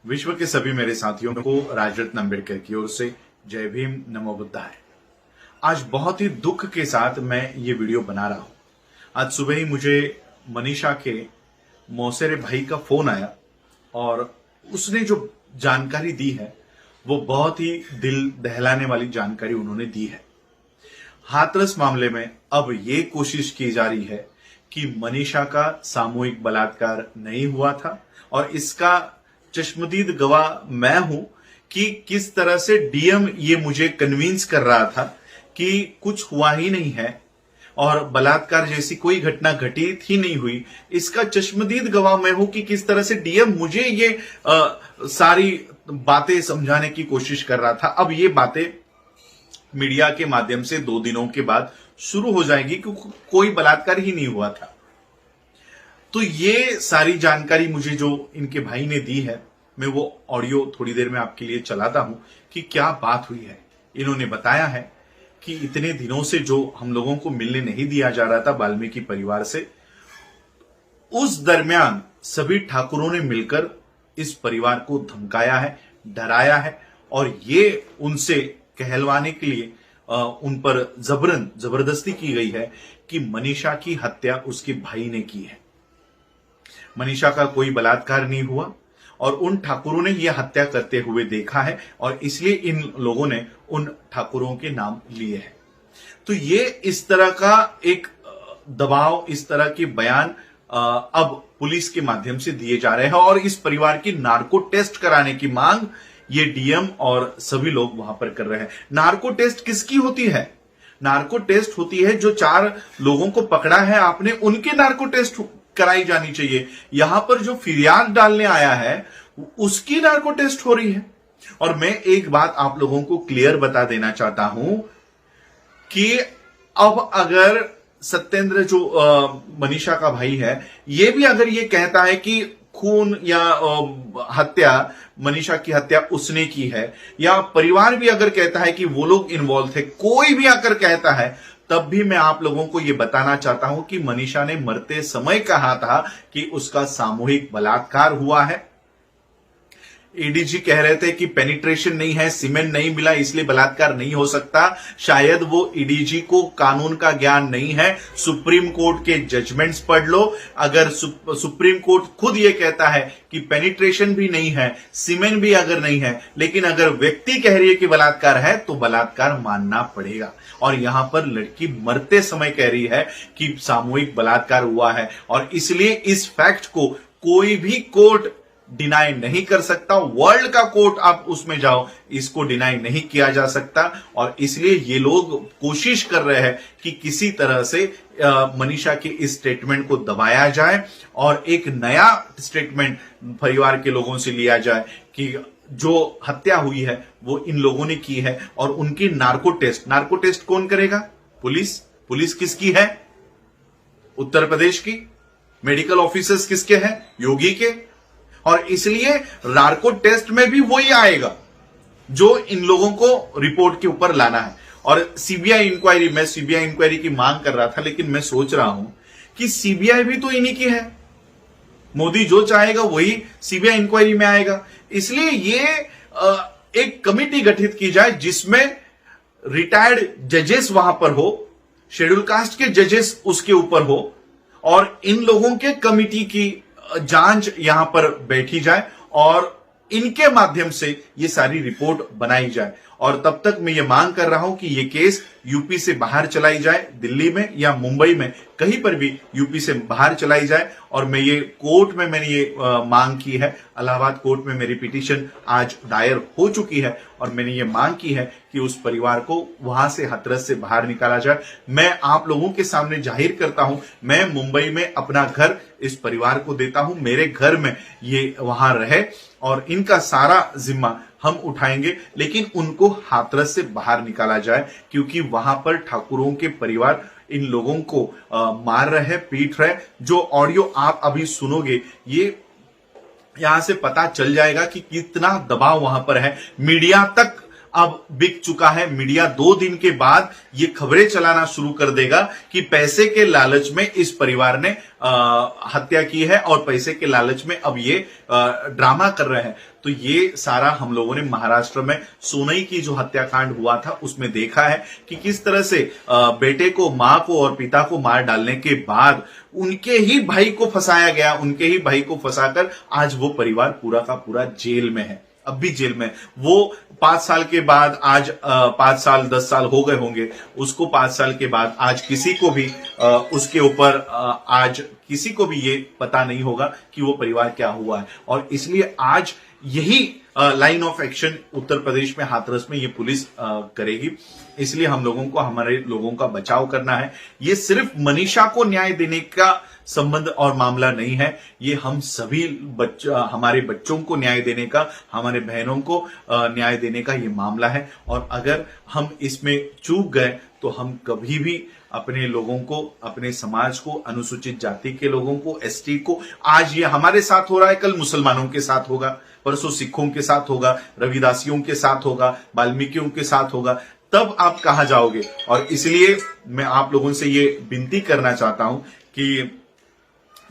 विश्व के सभी मेरे साथियों को राजरत्न अम्बेडकर की ओर से जय भीम, नमो बुद्धाय। आज बहुत ही दुख के साथ मैं ये वीडियो बना रहा हूं। आज सुबह ही मुझे मनीषा के मौसेरे भाई का फोन आया और उसने जो जानकारी दी है वो बहुत ही दिल दहलाने वाली जानकारी उन्होंने दी है। हाथरस मामले में अब ये कोशिश की जा रही है कि मनीषा का सामूहिक बलात्कार नहीं हुआ था और इसका चश्मदीद गवाह मैं हूं कि किस तरह से डीएम ये मुझे कन्विंस कर रहा था कि कुछ हुआ ही नहीं है और बलात्कार जैसी कोई घटना घटित ही नहीं हुई। इसका चश्मदीद गवाह मैं हूं कि किस तरह से डीएम मुझे ये सारी बातें समझाने की कोशिश कर रहा था। अब ये बातें मीडिया के माध्यम से 2 दिनों के बाद शुरू हो जाएगी कि कोई बलात्कार ही नहीं हुआ था। तो ये सारी जानकारी मुझे जो इनके भाई ने दी है, मैं वो ऑडियो थोड़ी देर में आपके लिए चलाता हूं कि क्या बात हुई है। इन्होंने बताया है कि इतने दिनों से जो हम लोगों को मिलने नहीं दिया जा रहा था वाल्मीकि परिवार से, उस दरमियान सभी ठाकुरों ने मिलकर इस परिवार को धमकाया है, डराया है और ये उनसे कहलवाने के लिए उन पर जबरदस्ती की गई है कि मनीषा की हत्या उसके भाई ने की है। मनीषा का कोई बलात्कार नहीं हुआ और उन ठाकुरों ने यह हत्या करते हुए देखा है और इसलिए इन लोगों ने उन ठाकुरों के नाम लिए हैं। तो ये इस तरह का एक दबाव, इस तरह के बयान अब पुलिस के माध्यम से दिए जा रहे हैं और इस परिवार की नार्को टेस्ट कराने की मांग ये डीएम और सभी लोग वहां पर कर रहे हैं। नार्को टेस्ट किसकी होती है? नार्को टेस्ट होती है जो 4 लोगों को पकड़ा है आपने, उनके नार्को टेस्ट कराई जानी चाहिए। यहां पर जो फिरियाद डालने आया है उसकी नार्को टेस्ट हो रही है। और मैं एक बात आप लोगों को क्लियर बता देना चाहता हूं कि अब अगर सत्येंद्र जो मनीषा का भाई है, ये भी अगर ये कहता है कि खून या हत्या, मनीषा की हत्या उसने की है, या परिवार भी अगर कहता है कि वो लोग इन्वॉल्व थे, कोई भी अगर कहता है, तब भी मैं आप लोगों को यह बताना चाहता हूं कि मनीषा ने मरते समय कहा था कि उसका सामूहिक बलात्कार हुआ है। एडीजी कह रहे थे कि पेनिट्रेशन नहीं है, सीमेंट नहीं मिला, इसलिए बलात्कार नहीं हो सकता। शायद वो एडीजी को कानून का ज्ञान नहीं है। सुप्रीम कोर्ट के जजमेंट्स पढ़ लो। अगर सुप्रीम कोर्ट खुद ये कहता है कि पेनिट्रेशन भी नहीं है, सीमेंट भी अगर नहीं है, लेकिन अगर व्यक्ति कह रही है कि बलात्कार है, तो बलात्कार मानना पड़ेगा। और यहां पर लड़की मरते समय कह रही है कि सामूहिक बलात्कार हुआ है और इसलिए इस फैक्ट को कोई भी कोर्ट डिनाई नहीं कर सकता। वर्ल्ड का कोर्ट आप उसमें जाओ, इसको डिनाई नहीं किया जा सकता। और इसलिए ये लोग कोशिश कर रहे हैं कि किसी तरह से मनीषा के इस स्टेटमेंट को दबाया जाए और एक नया स्टेटमेंट परिवार के लोगों से लिया जाए कि जो हत्या हुई है वो इन लोगों ने की है। और उनकी नार्को टेस्ट कौन करेगा? पुलिस किसकी है? उत्तर प्रदेश की। मेडिकल ऑफिसर्स किसके हैं? योगी के। और इसलिए नार्को टेस्ट में भी वही आएगा जो इन लोगों को रिपोर्ट के ऊपर लाना है। और सीबीआई इंक्वायरी, मैं सीबीआई इंक्वायरी की मांग कर रहा था, लेकिन मैं सोच रहा हूं कि सीबीआई भी तो इन्हीं की है। मोदी जो चाहेगा वही सीबीआई इंक्वायरी में आएगा। इसलिए ये एक कमिटी गठित की जाए जिसमें रिटायर्ड जजेस वहां पर हो, शेड्यूल कास्ट के जजेस उसके ऊपर हो और इन लोगों के कमिटी की जांच यहां पर बैठी जाए और इनके माध्यम से ये सारी रिपोर्ट बनाई जाए। और तब तक मैं ये मांग कर रहा हूं कि ये केस यूपी से बाहर चलाई जाए, दिल्ली में या मुंबई में, कहीं पर भी यूपी से बाहर चलाई जाए। और मैं ये कोर्ट में मैंने ये मांग की है, इलाहाबाद कोर्ट में मेरी पिटीशन आज दायर हो चुकी है और मैंने ये मांग की है कि उस परिवार को वहां से हाथरस से बाहर निकाला जाए। मैं आप लोगों के सामने जाहिर करता हूं, मैं मुंबई में अपना घर इस परिवार को देता हूं। मेरे घर में ये वहां रहे और इनका सारा जिम्मा हम उठाएंगे, लेकिन उनको हाथरस से बाहर निकाला जाए क्योंकि वहां पर ठाकुरों के परिवार इन लोगों को मार रहे, पीट रहे। जो ऑडियो आप अभी सुनोगे, ये यहां से पता चल जाएगा कि कितना दबाव वहां पर है। मीडिया तक अब बिक चुका है। मीडिया 2 दिन के बाद ये खबरें चलाना शुरू कर देगा कि पैसे के लालच में इस परिवार ने हत्या की है और पैसे के लालच में अब ये ड्रामा कर रहे हैं। तो ये सारा हम लोगों ने महाराष्ट्र में सोनई की जो हत्याकांड हुआ था उसमें देखा है कि किस तरह से बेटे को, मां को और पिता को मार डालने के बाद उनके ही भाई को फंसाया गया। उनके ही भाई को फंसाकर आज वो परिवार पूरा का पूरा जेल में है, अब भी जेल में। वो 5 साल के बाद आज 5 साल 10 साल हो गए होंगे उसको, 5 साल के बाद आज किसी को भी उसके ऊपर आज किसी को भी ये पता नहीं होगा कि वो परिवार क्या हुआ है। और इसलिए आज यही line of action Uttar Pradesh में हाथरस में ये पुलिस करेगी। इसलिए हम लोगों को, हमारे लोगों का बचाव करना है। ये सिर्फ मनीषा को न्याय देने का संबंध और मामला नहीं है, ये हम सभी हमारे बच्चों को न्याय देने का, हमारे बहनों को न्याय देने का ये मामला है। और अगर हम इसमें चूक गए तो हम कभी भी अपने लोगों को, अपने समाज को, अनुसूचित जाति के लोगों को, एसटी को, आज ये हमारे साथ हो रहा है, कल मुसलमानों के साथ होगा, परसों सिखों के साथ होगा, रविदासियों के साथ होगा, वाल्मीकियों के साथ होगा, तब आप कहां जाओगे। और इसलिए मैं आप लोगों से ये विनती करना चाहता हूं कि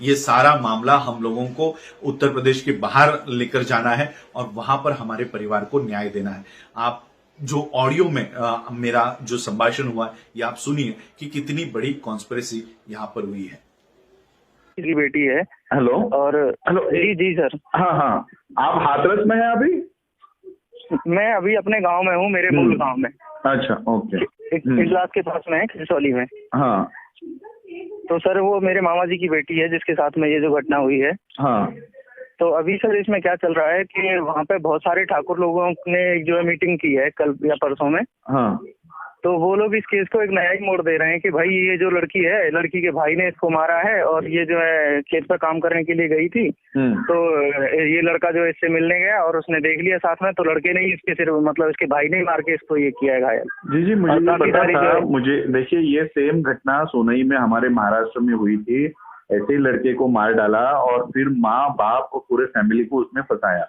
ये सारा मामला हम लोगों को उत्तर प्रदेश के बाहर लेकर जाना है और वहां पर हमारे परिवार को न्याय देना है। आप जो ऑडियो में मेरा जो संभाषण हुआ ये आप सुनिए कि कितनी बड़ी कॉन्स्पिरेसी यहाँ पर हुई है। की बेटी है। हेलो। और हेलो। जी सर। हाँ हाँ, आप हाथरस में हैं अभी? मैं अभी अपने गांव में हूँ, मेरे मूल गांव में। अच्छा, ओके। इजलास के पास में है, खिसौली में। हाँ। तो सर वो मेरे मामा जी की बेटी है जिसके साथ में ये जो घटना हुई है। हाँ। तो अभी सर इसमें क्या चल रहा है कि वहाँ पे बहुत सारे ठाकुर लोगों ने जो है मीटिंग की है कल या परसों में। हाँ। तो वो लोग इस केस को एक नया ही मोड़ दे रहे हैं कि भाई ये जो लड़की है, लड़की के भाई ने इसको मारा है और ये जो है खेत पर काम करने के लिए गई थी। तो ये लड़का जो है इससे मिलने गया और उसने देख लिया साथ में, तो लड़के ने ही इसके सिर, मतलब इसके भाई ने ही मार के इसको ये किया है घायल। जी, मुझे ये पता था। मुझे देखिए, ये सेम घटना सोनई में हमारे महाराष्ट्र में हुई थी। ऐसे ही लड़के को मार डाला और फिर माँ बाप और पूरे फैमिली को उसमें फंसाया।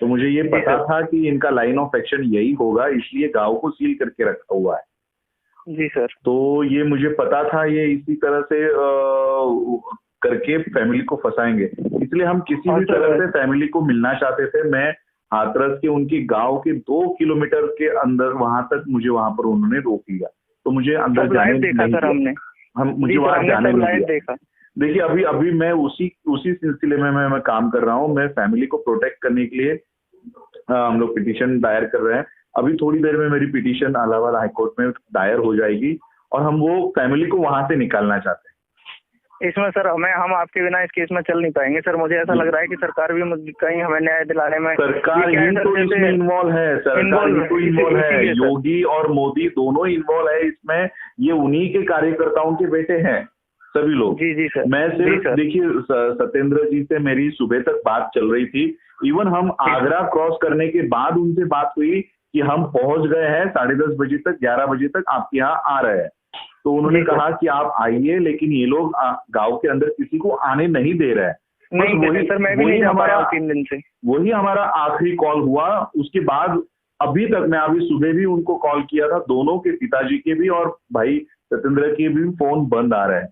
तो मुझे ये पता था कि इनका लाइन ऑफ एक्शन यही होगा, इसलिए गांव को सील करके रखा हुआ है। जी सर। तो ये मुझे पता था, ये इसी तरह से करके फैमिली को फंसाएंगे, इसलिए हम किसी भी तरह से फैमिली को मिलना चाहते थे। मैं हाथरस के उनकी गांव के 2 किलोमीटर के अंदर वहां तक मुझे वहां पर उन्होंने रोक लिया। तो मुझे अंदर जाने देखा सर हमने, मुझे वहां जाने नहीं दिया। देखिए, अभी मैं उसी सिलसिले में मैं काम कर रहा हूँ। मैं फैमिली को प्रोटेक्ट करने के लिए हम लोग पिटीशन दायर कर रहे हैं। अभी थोड़ी देर में मेरी पिटीशन इलाहाबाद हाईकोर्ट में दायर हो जाएगी और हम वो फैमिली को वहां से निकालना चाहते हैं। इसमें सर हम आपके बिना इस केस में चल नहीं पाएंगे सर। मुझे ऐसा लग रहा है कि सरकार भी कहीं हमें न्याय दिलाने में, सरकार ही तो इसमें इन्वॉल्व है। सरकार ही तो इन्वॉल्व है, योगी और मोदी दोनों इन्वॉल्व है इसमें। ये उन्हीं के कार्यकर्ताओं के बेटे हैं सभी लोग। जी सर। मैं सिर्फ देखिए, सत्येंद्र जी से मेरी सुबह तक बात चल रही थी। इवन हम आगरा क्रॉस करने के बाद उनसे बात हुई कि हम पहुंच गए हैं 10:30 बजे तक, 11 बजे तक आपके यहाँ आ रहे हैं। तो उन्होंने कहा कि आप आइए, लेकिन ये लोग गांव के अंदर किसी को आने नहीं दे रहे हैं। वही हमारा आखिरी कॉल हुआ। उसके बाद अभी तक मैं अभी सुबह भी उनको कॉल किया था, दोनों के पिताजी के भी और भाई सत्येंद्र के भी फोन बंद आ रहे हैं।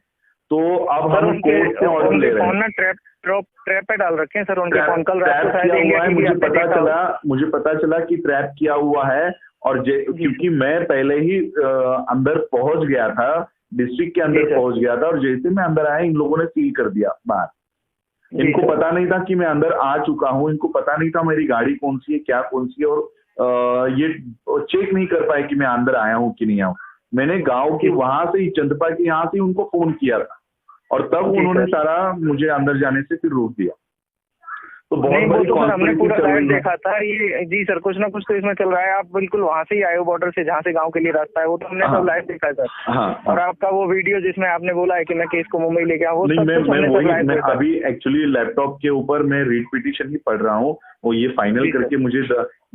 तो अब हम कोर्ट से ऑर्डर ले रहे हैं। ट्रैप पे डाल रखे हैं सर उनके फोन। कल रात को मुझे पता चला कि ट्रैप किया हुआ है। और क्योंकि मैं पहले ही अंदर पहुंच गया था, डिस्ट्रिक्ट के अंदर पहुंच गया था, और जैसे मैं अंदर आया इन लोगों ने सील कर दिया बाहर। इनको पता नहीं था कि मैं अंदर आ चुका हूं, इनको पता नहीं था मेरी गाड़ी कौन सी है, क्या कौन सी है, और ये चेक नहीं कर पाए कि मैं अंदर आया हूं कि नहीं आया हूं। मैंने गांव के वहां से ही, चंदपा के यहाँ से उनको फोन किया था और तब उन्होंने सारा मुझे अंदर जाने से फिर रोक दिया। तो बहुत बड़ी हमने पूरा लाइव देखा था ये। जी सर, कुछ ना कुछ तो इसमें चल रहा है। आप बिल्कुल वहां से ही आए हो, बॉर्डर से, जहाँ से गांव के लिए रास्ता है, वो तो हमने सब लाइव देखा सर। और आपका वो वीडियो जिसमें आपने बोला है कि मैं केस को मुंबई लेके आऊँ, मैं अभी एक्चुअली लैपटॉप के ऊपर मैं रीट पिटीशन ही पढ़ रहा हूँ। वो ये फाइनल करके मुझे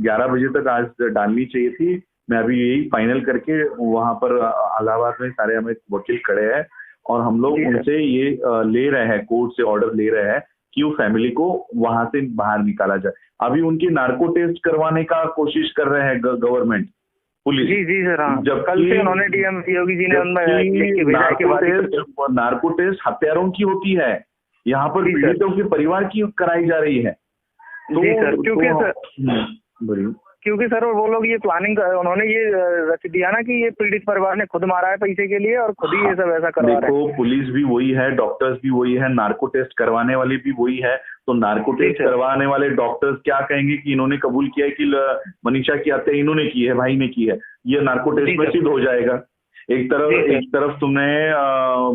11 बजे तक आज डालनी चाहिए थी। मैं अभी यही फाइनल करके वहां पर इलाहाबाद में सारे हमें वकील खड़े हैं और हम लोग उनसे ये ले रहे हैं, कोर्ट से ऑर्डर ले रहे हैं कि वो फैमिली को वहां से बाहर निकाला जाए। अभी उनकी नार्को टेस्ट करवाने का कोशिश कर रहे हैं गवर्नमेंट, पुलिस। जी जी सर, हाँ। जबकि कल से उन्होंने डीएम योगी जी ने उनमें लिख के भेजा है कि नार्को टेस्ट हत्यारों की होती है, यहाँ पर पीड़ितों के परिवार की कराई जा रही है। तो जी सर, क्योंकि सर वो लोग ये प्लानिंग, उन्होंने ये रच दिया ना कि ये पीड़ित परिवार ने खुद मारा है पैसे के लिए और खुद ही ये सब ऐसा करवा रहे हैं। देखो, पुलिस भी वही है, डॉक्टर्स भी वही है, नार्को टेस्ट करवाने वाले भी वही है। तो नार्को टेस्ट करवाने वाले डॉक्टर्स क्या कहेंगे कि इन्होंने कबूल किया है कि मनीषा की हत्या इन्होंने की है, भाई ने की है, ये नार्को टेस्ट में सिद्ध हो जाएगा। एक तरफ तुमने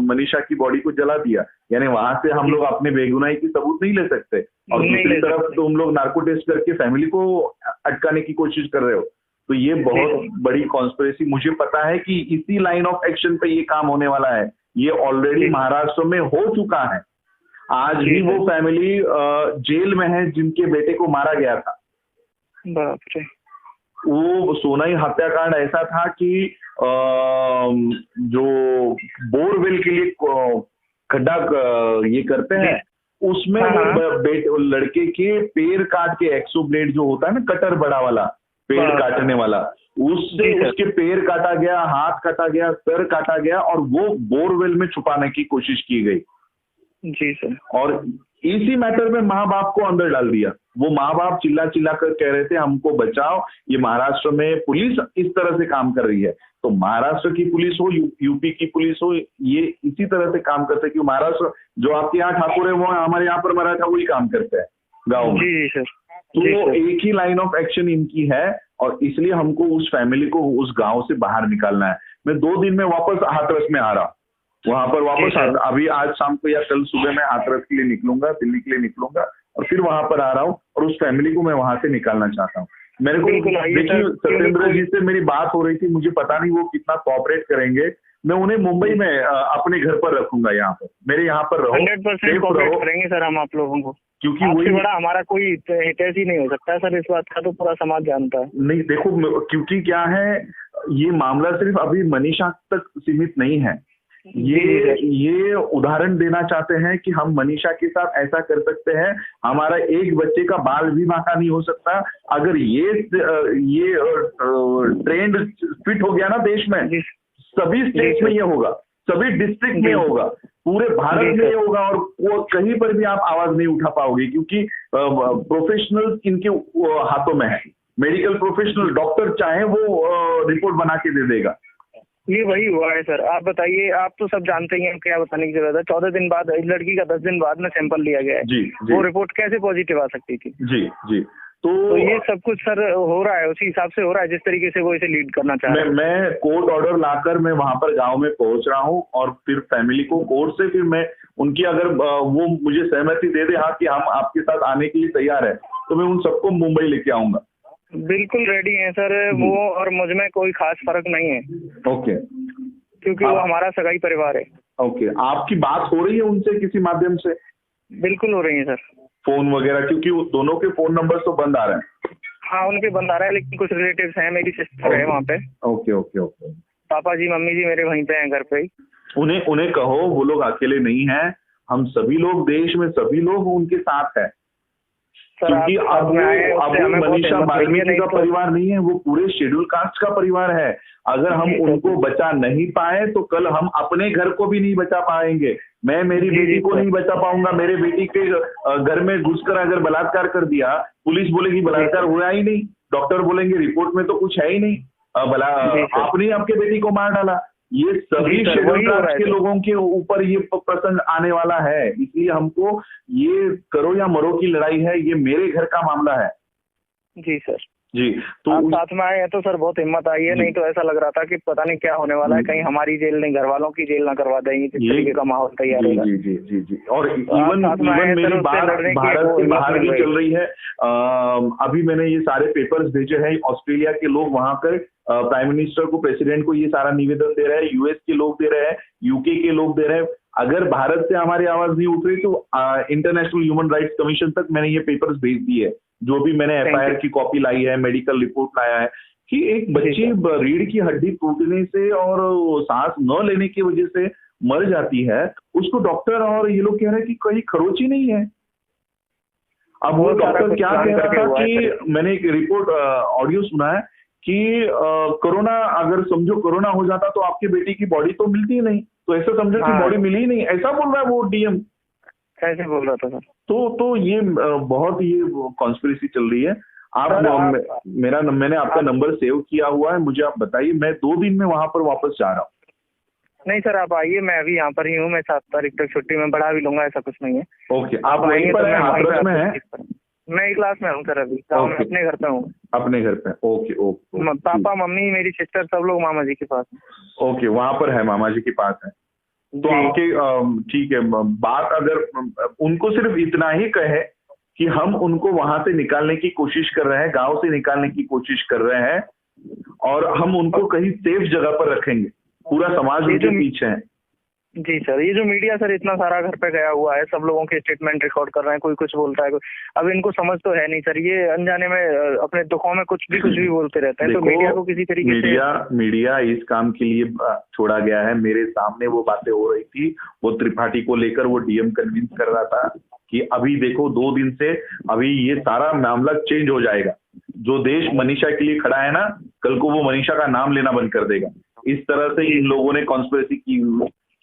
मनीषा की बॉडी को जला दिया, यानी वहां से हम लोग अपने बेगुनाही की सबूत नहीं ले सकते, और दूसरी तरफ तुम लोग नार्को टेस्ट करके फैमिली को अटकाने की कोशिश कर रहे हो। तो ये बहुत बड़ी कॉन्स्पिरेसी, मुझे पता है कि इसी लाइन ऑफ एक्शन पे ये काम होने वाला है। ये ऑलरेडी महाराष्ट्र में हो चुका है। आज भी वो फैमिली जेल में है जिनके बेटे को मारा गया था। बाप रे। वो सोनाई हत्याकांड ऐसा था कि जो बोरवेल के लिए खड्डा ये करते हैं, उसमें लड़के के पैर काट के, एक्सो ब्लेड जो होता है ना, कटर बड़ा वाला पैर काटने वाला, उससे उसके पैर काटा गया, हाथ काटा गया, सर काटा गया, और वो बोरवेल में छुपाने की कोशिश की गई। जी सर। और इसी मैटर में माँ बाप को अंदर डाल दिया। वो माँ बाप चिल्ला चिल्ला कर कह रहे थे हमको बचाओ, ये महाराष्ट्र में पुलिस इस तरह से काम कर रही है। तो महाराष्ट्र की पुलिस हो, यूपी की पुलिस हो, ये इसी तरह से काम करते हैं कि महाराष्ट्र जो आपके यहाँ ठाकुर है वो हमारे यहाँ पर मराठा वही काम करते हैं गाँव में। जी सर। तो एक ही लाइन ऑफ एक्शन इनकी है, और इसलिए हमको उस फैमिली को उस गाँव से बाहर निकालना है। मैं 2 दिन में वापस हाथरस में आ रहा हूँ, वहां पर वापस अभी आज शाम को या कल सुबह मैं हाथरस के लिए निकलूंगा, दिल्ली के लिए निकलूंगा, और फिर वहां पर आ रहा हूँ, और उस फैमिली को मैं वहां से निकालना चाहता हूँ। मेरे को देखिए, सत्येंद्र जी से मेरी बात हो रही थी, मुझे पता नहीं वो कितना कोऑपरेट करेंगे। मैं उन्हें मुंबई में अपने घर पर रखूंगा, यहाँ पर मेरे यहाँ पर रहो, 100% कोऑपरेट करेंगे सर हम आप लोगों को, क्योंकि वही बड़ा हमारा कोई हितैषी ही नहीं हो सकता सर, इस बात का तो पूरा समाज जानता है। नहीं देखो, क्योंकि क्या है, ये मामला सिर्फ अभी मनीषा तक सीमित नहीं है। ये उदाहरण देना चाहते हैं कि हम मनीषा के साथ ऐसा कर सकते हैं, हमारा एक बच्चे का बाल भी बांका नहीं हो सकता। अगर ये ट्रेंड फिट हो गया ना देश में, सभी स्टेट में ये होगा, सभी डिस्ट्रिक्ट में होगा, पूरे भारत में ये होगा, और वो कहीं पर भी आप आवाज नहीं उठा पाओगे, क्योंकि प्रोफेशनल इनके हाथों में है। मेडिकल प्रोफेशनल डॉक्टर चाहे वो रिपोर्ट बना के दे देगा। ये वही हुआ है सर। आप बताइए, आप तो सब जानते ही हैं, क्या बताने की जरूरत है। 14 दिन बाद लड़की का 10 दिन बाद में सैंपल लिया गया है। जी। वो रिपोर्ट कैसे पॉजिटिव आ सकती थी? जी। तो ये सब कुछ सर हो रहा है, उसी हिसाब से हो रहा है जिस तरीके से वो इसे लीड करना चाह रहे हैं। मैं कोर्ट ऑर्डर लाकर मैं वहां पर गांव में पहुंच रहा हूं, और फिर फैमिली को कोर्ट से फिर मैं उनकी, अगर वो मुझे सहमति दे दे, हाँ कि हम आपके साथ आने के लिए तैयार है, तो मैं उन सबको मुंबई लेके आऊंगा। बिल्कुल रेडी है सर वो, और मुझ में कोई खास फर्क नहीं है। ओके। क्योंकि वो हमारा सगाई परिवार है। ओके। आपकी बात हो रही है उनसे किसी माध्यम से? बिल्कुल हो रही है सर, फोन वगैरह, क्योंकि दोनों के फोन नंबर तो बंद आ रहे हैं। हाँ उनके बंद आ रहा है, लेकिन कुछ रिलेटिव्स हैं, मेरी सिस्टर है वहाँ पे। ओके। पापा जी मम्मी जी मेरे वहीं पे हैं घर पे ही। उन्हें कहो वो लोग अकेले नहीं हैं, हम सभी लोग, देश में सभी लोग उनके साथ है। क्योंकि अब मनीषा वाल्मीकि का परिवार नहीं है, वो पूरे शेड्यूल कास्ट का परिवार है। अगर हम उनको बचा नहीं पाए तो कल हम अपने घर को भी नहीं बचा पाएंगे। मैं मेरी बेटी को नहीं बचा पाऊंगा। मेरे बेटी के घर में घुसकर अगर बलात्कार कर दिया, पुलिस बोलेगी बलात्कार हुआ ही नहीं, डॉक्टर बोलेंगे रिपोर्ट में तो कुछ है ही नहीं, आपने आपके बेटी को मार डाला। ये सभी शेड्यूल कास्ट के लोगों के ऊपर ये प्रसंग आने वाला है। इसलिए हमको ये करो या मरो की लड़ाई है, ये मेरे घर का मामला है। जी सर। जी। तो आप साथ में आए हैं तो सर बहुत हिम्मत आई है, नहीं तो ऐसा लग रहा था कि पता नहीं क्या होने वाला है, कहीं हमारी जेल नहीं, घर वालों की जेल ना करवा देंगे, जिस तरीके का माहौल तैयार होगा। जी। और इवन मेरी बात भारत के बाहर भी चल रही है। अभी मैंने ये सारे पेपर्स भेजे हैं, ऑस्ट्रेलिया के लोग वहां पर प्राइम मिनिस्टर को, प्रेसिडेंट को ये सारा निवेदन दे रहे हैं, यूएस के लोग दे रहे हैं, यूके के लोग दे रहे हैं। अगर भारत से हमारी आवाज नहीं उठ रही तो इंटरनेशनल ह्यूमन राइट्स कमीशन तक मैंने ये पेपर्स भेज दिए, जो भी मैंने एफआईआर की कॉपी लाई है, मेडिकल रिपोर्ट लाया है, कि एक बच्ची रीढ़ की हड्डी टूटने से और सांस न लेने की वजह से मर जाती है, उसको डॉक्टर और ये लोग कह रहे हैं कि कहीं खरोच ही नहीं है, अब वो बहुत सारा डॉक्टर कुछ क्या प्लान कह रहा करके था हुआ है कि सर। मैंने एक रिपोर्ट ऑडियो सुना है कि कोरोना, अगर समझो कोरोना हो जाता तो आपकी बेटी की बॉडी तो मिलती ही नहीं, तो ऐसा समझो कि हाँ। बॉडी मिली ही नहीं, ऐसा बोल रहा है वो डीएम। ऐसे बोल रहा था सर। तो ये बहुत ही कॉन्स्पिरेसी चल रही है। आप सर, मैंने आपका नंबर सेव किया हुआ है, मुझे आप बताइए, मैं 2 दिन में वहां पर वापस जा रहा हूँ। नहीं सर, आप आइए, मैं अभी यहाँ पर ही हूँ, मैं 7 तारीख तक छुट्टी में बढ़ा भी लूंगा, ऐसा कुछ नहीं है। ओके, आप वहीं आएंगे पर तो हैं, मैं वहीं पे हाथरस में आपको हैं? ठीक करूँ। मैं ही क्लास में हूँ सर, अभी गाँव में ओके। अपने घर पे हूँ। अपने घर पे? ओके ओके पापा, मम्मी, मेरी सिस्टर, सब लोग मामा जी के पास हैं। ओके, वहां पर है, मामा जी के पास है। तो जी। आपके ठीक है, बात अगर उनको सिर्फ इतना ही कहे कि हम उनको वहां से निकालने की कोशिश कर रहे हैं, गांव से निकालने की कोशिश कर रहे हैं, और हम उनको कहीं सेफ जगह पर रखेंगे, पूरा समाज ये उनके जो- पीछे है। जी सर, ये जो मीडिया सर इतना सारा घर पे गया हुआ है, सब लोगों के स्टेटमेंट रिकॉर्ड कर रहे हैं, कोई कुछ बोलता है, अब इनको समझ तो है नहीं सर, ये अनजाने में अपने दुखों में कुछ भी बोलते रहते हैं। तो देखो, मीडिया को किसी तरीके से मीडिया इस काम के लिए छोड़ा गया है। मेरे सामने वो बातें हो रही थी, वो त्रिपाठी को लेकर वो डीएम कन्विंस कर रहा था कि अभी देखो 2 दिन से अभी ये सारा मामला चेंज हो जाएगा, जो देश मनीषा के लिए खड़ा है ना, कल को वो मनीषा का नाम लेना बंद कर देगा। इस तरह से इन लोगों ने कॉन्स्पिरेसी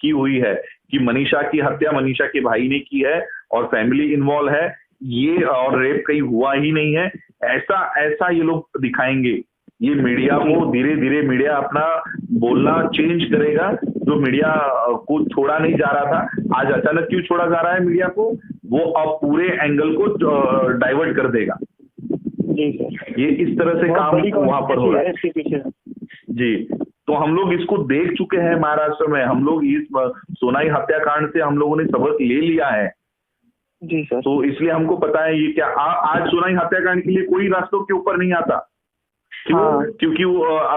की हुई है कि मनीषा की हत्या मनीषा के भाई ने की है और फैमिली इन्वॉल्व है, ये और रेप कहीं हुआ ही नहीं है, ऐसा ये लोग दिखाएंगे। ये मीडिया को धीरे धीरे मीडिया अपना बोलना चेंज करेगा। जो मीडिया को छोड़ा नहीं जा रहा था, आज अचानक क्यों छोड़ा जा रहा है मीडिया को, वो अब पूरे एंगल को डाइवर्ट कर देगा। जी सर, ये इस तरह से बहुत काम बड़ी वहां पर हो रहा है। इसके पीछे। जी, तो हम लोग इसको देख चुके हैं महाराष्ट्र में, हम लोग इस सोनाई हत्याकांड से हम लोगों ने सबक ले लिया है। जी सर। तो इसलिए हमको पता है ये क्या आज सोनाई हत्याकांड के लिए कोई रास्तों के ऊपर नहीं आता। क्यों? हाँ। क्योंकि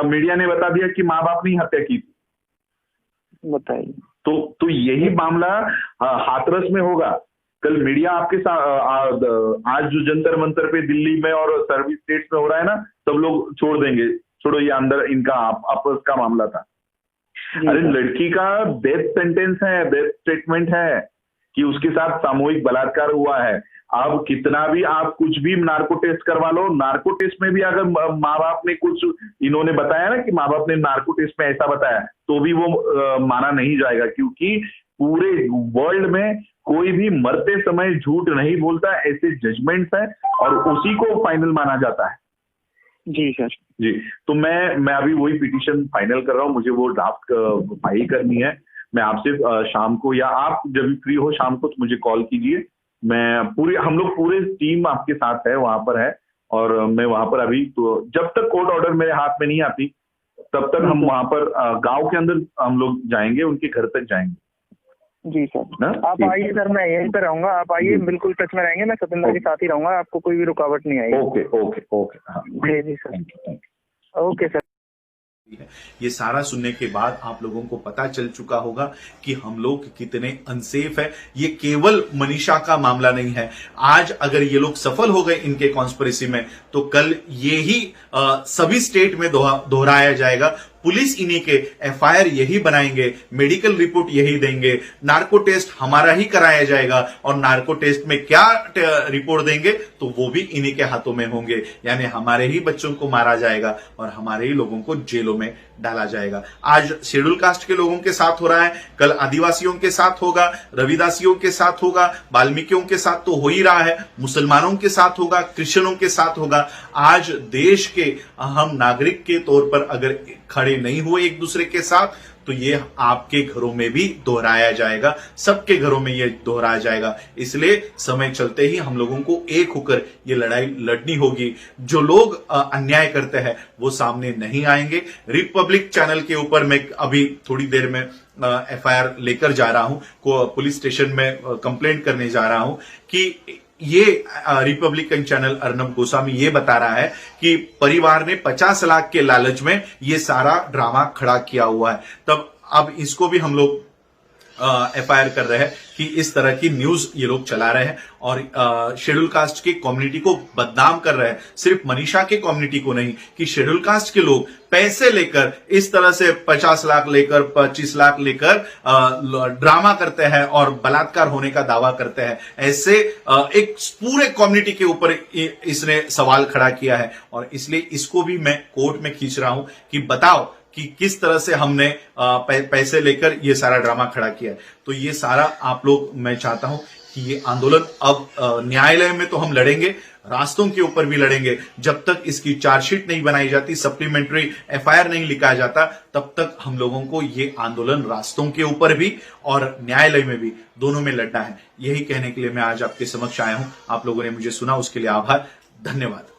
मीडिया ने बता दिया कि माँ बाप ने हत्या की थी। बताइए। तो यही मामला हाथरस में होगा। कल मीडिया आपके साथ आज जो जंतर मंतर पे दिल्ली में और सर्विस स्टेट्स में हो रहा है ना, सब लोग छोड़ देंगे, छोड़ो ये अंदर इनका आपस का मामला था। अरे लड़की का डेथ सेंटेंस है, डेथ स्टेटमेंट है कि उसके साथ सामूहिक बलात्कार हुआ है। अब कितना भी आप कुछ भी नार्को टेस्ट करवा लो, नार्को टेस्ट में भी अगर माँ बाप ने कुछ इन्होंने बताया ना कि माँ बाप ने नार्को टेस्ट में ऐसा बताया, तो भी वो माना नहीं जाएगा, क्योंकि पूरे वर्ल्ड में कोई भी मरते समय झूठ नहीं बोलता, ऐसे जजमेंट्स हैं और उसी को फाइनल माना जाता है। जी सर। जी, तो मैं अभी वही पिटीशन फाइनल कर रहा हूँ, मुझे वो ड्राफ्ट फाइल करनी है। मैं आपसे शाम को या आप जब भी फ्री हो शाम को तो मुझे कॉल कीजिए। हम लोग पूरे टीम आपके साथ है, वहां पर है, और मैं वहां पर अभी तो जब तक कोर्ट ऑर्डर मेरे हाथ में नहीं आती तब तक हम वहां पर गांव के अंदर हम लोग जाएंगे, उनके घर तक जाएंगे। जी सर, आप आइए सर, मैं यहीं पे रहूंगा, आप आइए, बिल्कुल टच में रहेंगे, मैं सतेंद्र के साथ ही रहूंगा, आपको कोई भी रुकावट नहीं आएगी। ओके ओके ओके, हाँ जी सर, ओके सर। ये सारा सुनने के बाद आप लोगों को पता चल चुका होगा कि हम लोग कितने अनसेफ है। ये केवल मनीषा का मामला नहीं है। आज अगर ये लोग सफल हो गए इनके कॉन्स्पिरेसी में, तो कल ये ही सभी स्टेट में दोहराया जाएगा। पुलिस इन्हीं के एफआईआर यही बनाएंगे, मेडिकल रिपोर्ट यही देंगे, नार्को टेस्ट हमारा ही कराया जाएगा, और नार्को टेस्ट में क्या रिपोर्ट देंगे तो वो भी इन्हीं के हाथों में होंगे। यानी हमारे ही बच्चों को मारा जाएगा और हमारे ही लोगों को जेलों में डाला जाएगा। आज शेड्यूल कास्ट के लोगों के साथ हो रहा है, कल आदिवासियों के साथ होगा, रविदासियों के साथ होगा, वाल्मीकियों के साथ तो हो ही रहा है, मुसलमानों के साथ होगा, क्रिश्चियनों के साथ होगा। आज देश के हम नागरिक के तौर पर अगर खड़े नहीं हुए एक दूसरे के साथ, तो ये आपके घरों में भी दोहराया जाएगा, सबके घरों में ये दोहराया जाएगा। इसलिए समय चलते ही हम लोगों को एक होकर ये लड़ाई लड़नी होगी। जो लोग अन्याय करते हैं वो सामने नहीं आएंगे। रिपब्लिक चैनल के ऊपर मैं अभी थोड़ी देर में एफआईआर लेकर जा रहा हूं, पुलिस स्टेशन में कंप्लेंट करने जा रहा हूं कि ये रिपब्लिकन चैनल अर्नब गोस्वामी ये बता रहा है कि परिवार ने 50 लाख के लालच में ये सारा ड्रामा खड़ा किया हुआ है। तब अब इसको भी हम लोग एफआईआर कर रहे हैं कि इस तरह की न्यूज ये लोग चला रहे हैं और शेड्यूल कास्ट की कम्युनिटी को बदनाम कर रहे हैं। सिर्फ मनीषा के कम्युनिटी को नहीं, कि शेड्यूल कास्ट के लोग पैसे लेकर इस तरह से 50 लाख लेकर 25 लाख लेकर ड्रामा करते हैं और बलात्कार होने का दावा करते हैं। ऐसे एक पूरे कम्युनिटी के ऊपर इसने सवाल खड़ा किया है और इसलिए इसको भी मैं कोर्ट में खींच रहा हूं कि बताओ कि किस तरह से हमने पैसे लेकर ये सारा ड्रामा खड़ा किया है। तो ये सारा आप लोग, मैं चाहता हूं कि ये आंदोलन अब न्यायालय में तो हम लड़ेंगे, रास्तों के ऊपर भी लड़ेंगे। जब तक इसकी चार्जशीट नहीं बनाई जाती, सप्लीमेंट्री एफआईआर नहीं लिखाया जाता, तब तक हम लोगों को ये आंदोलन रास्तों के ऊपर भी और न्यायालय में भी, दोनों में लड़ना है। यही कहने के लिए मैं आज आपके समक्ष आया हूं। आप लोगों ने मुझे सुना, उसके लिए आभार, धन्यवाद।